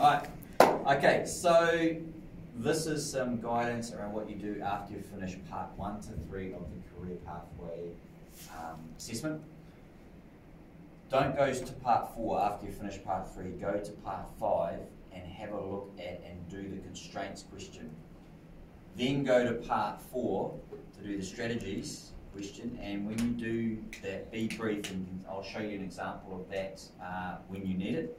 Alright, okay, so this is some guidance around what you do after you finish part 1 to 3 of the career pathway assessment. Don't go to part 4 after you finish part 3, go to part 5 and have a look at and do the constraints question. Then go to part 4 to do the strategies question, and when you do that, be brief, and I'll show you an example of that when you need it.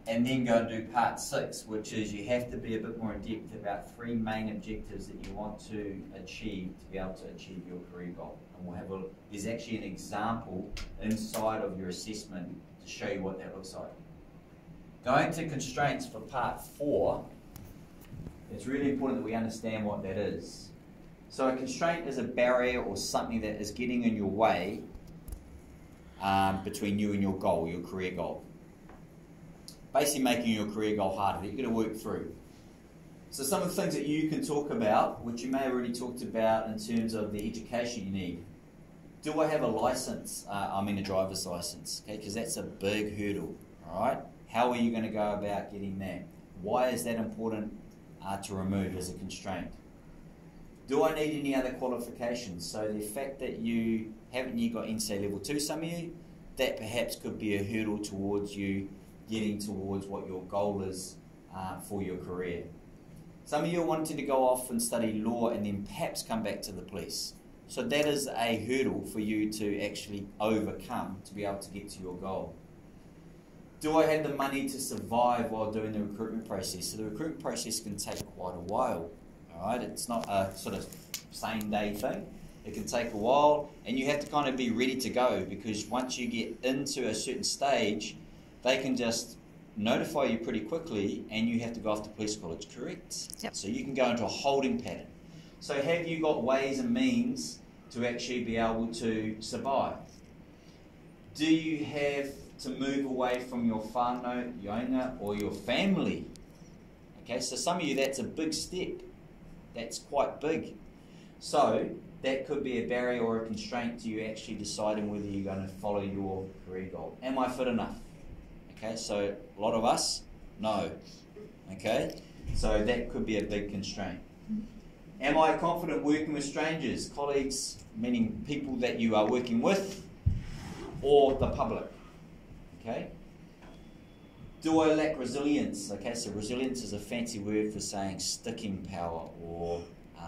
And then go and do part 6, which is you have to be a bit more in depth about 3 main objectives that you want to achieve to be able to achieve your career goal. And we'll have there's actually an example inside of your assessment to show you what that looks like. Going to constraints for part 4, it's really important that we understand what that is. So a constraint is a barrier or something that is getting in your way between you and your goal, your career goal. Basically making your career goal harder that you're going to work through. So some of the things that you can talk about, which you may have already talked about in terms of the education you need. Do I have a license? I mean a driver's license, okay? Because that's a big hurdle, all right? How are you going to go about getting that? Why is that important to remove as a constraint? Do I need any other qualifications? So the fact that you haven't yet got NCEA Level 2, some of you, that perhaps could be a hurdle towards you getting towards what your goal is for your career. Some of you are wanting to go off and study law and then perhaps come back to the police. So that is a hurdle for you to actually overcome to be able to get to your goal. Do I have the money to survive while doing the recruitment process? So the recruitment process can take quite a while. All right, it's not a sort of same day thing. It can take a while, and you have to kind of be ready to go, because once you get into a certain stage, they can just notify you pretty quickly and you have to go off to police college, correct? Yep. So you can go into a holding pattern. So have you got ways and means to actually be able to survive? Do you have to move away from your whānau, yona, or your family? Okay, so some of you, that's a big step. That's quite big. So that could be a barrier or a constraint to you actually deciding whether you're going to follow your career goal. Am I fit enough? Okay, so a lot of us, no. Okay, so that could be a big constraint. Am I confident working with strangers, colleagues, meaning people that you are working with, or the public? Okay. Do I lack resilience? Okay, so resilience is a fancy word for saying sticking power or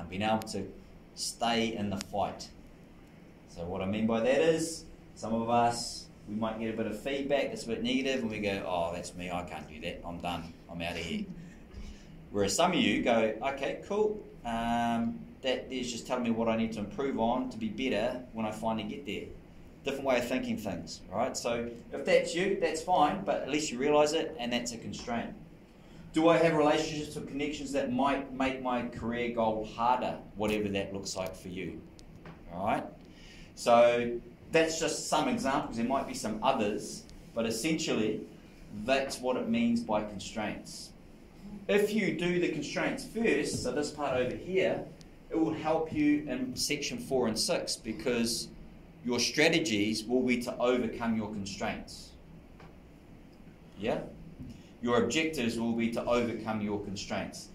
being able to stay in the fight. So what I mean by that is, some of us, we might get a bit of feedback that's a bit negative and we go, oh, that's me, I can't do that, I'm done, I'm out of here. Whereas some of you go, okay, cool, that is just telling me what I need to improve on to be better when I finally get there. Different way of thinking things, right? So if that's you, that's fine, but at least you realise it, and that's a constraint. Do I have relationships or connections that might make my career goal harder, whatever that looks like for you, all right? So that's just some examples. There might be some others, but essentially that's what it means by constraints. If you do the constraints first, so this part over here, it will help you in section 4 and 6, because your strategies will be to overcome your constraints. Yeah? Your objectives will be to overcome your constraints.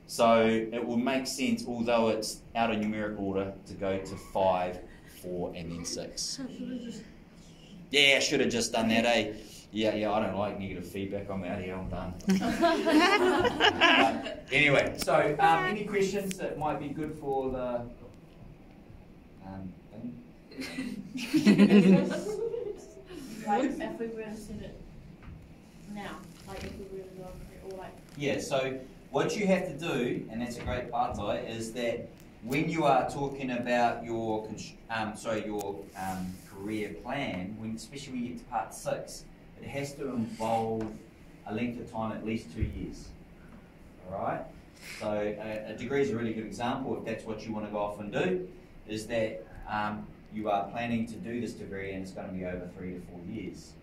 So it will make sense, although it's out of numerical order, to go to 5, 4, and then 6. Yeah, I should have just done that, eh? Yeah, I don't like negative feedback. I'm out here, I'm done. Anyway, so any questions that might be good for the Like if we were to send it now, like if we were to go or like. Yeah, so what you have to do, and that's a great part of it, is that when you are talking about your career plan, especially when you get to part 6, it has to involve a length of time at least 2 years. All right. So a degree is a really good example. If that's what you want to go off and do, is that you are planning to do this degree and it's going to be over 3 to 4 years.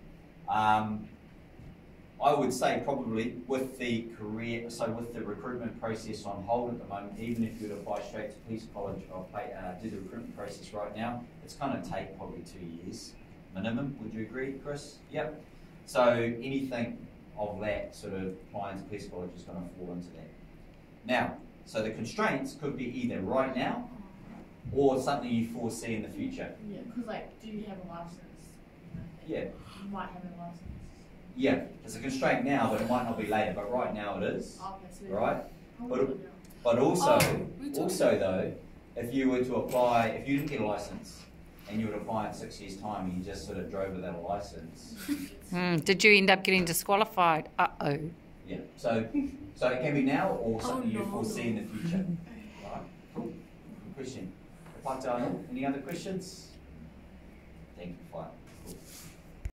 I would say probably with the recruitment process on hold at the moment, even if you would apply straight to police college or do the recruitment process right now, it's going to take probably 2 years minimum. Would you agree, Chris? Yep. So anything of that sort of applying to police college is going to fall into that. Now, so the constraints could be either right now or something you foresee in the future. Yeah, because like, do you have a license? Yeah. You might have a license. Yeah, it's a constraint now, but it might not be later. But right now it is. Okay, so Right? how But- would you know? But also, Oh, also though, if you were to apply, if you didn't get a license and you would apply in 6 years' time and you just sort of drove without a license, Did you end up getting disqualified? Uh-oh. yeah. So it can be now or something you no, foresee in the future. Right? Cool. Good question. Any other questions? Thank you, fine. Cool.